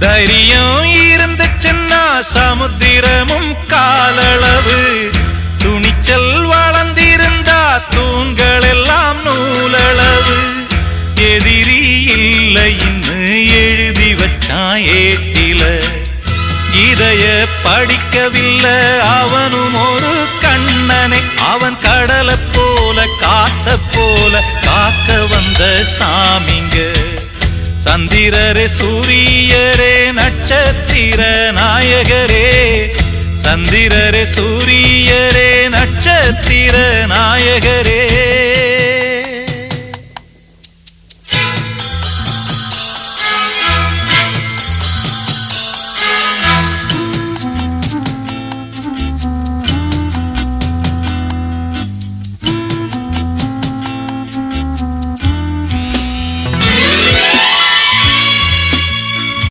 தைரியம் இருந்துச்சுன்னா சமுத்திரமும் காலளவு, துணிச்சல் வளர்ந்திருந்தா தூண்கள் எல்லாம் நூலளவு. எதிரி இல்லை இன்னு எழுதி வச்சான் ஏட்டில, இதைய படிக்கவில்லை அவனும் ஒரு கண்ணனை. அவன் கடலை போல காத்த போல காக்க வந்த சாமிங்க. சந்திரரே சூரியரே நட்சத்திர நாயகரே, சந்திரரே சூரியரே நட்சத்திர நாயகரே.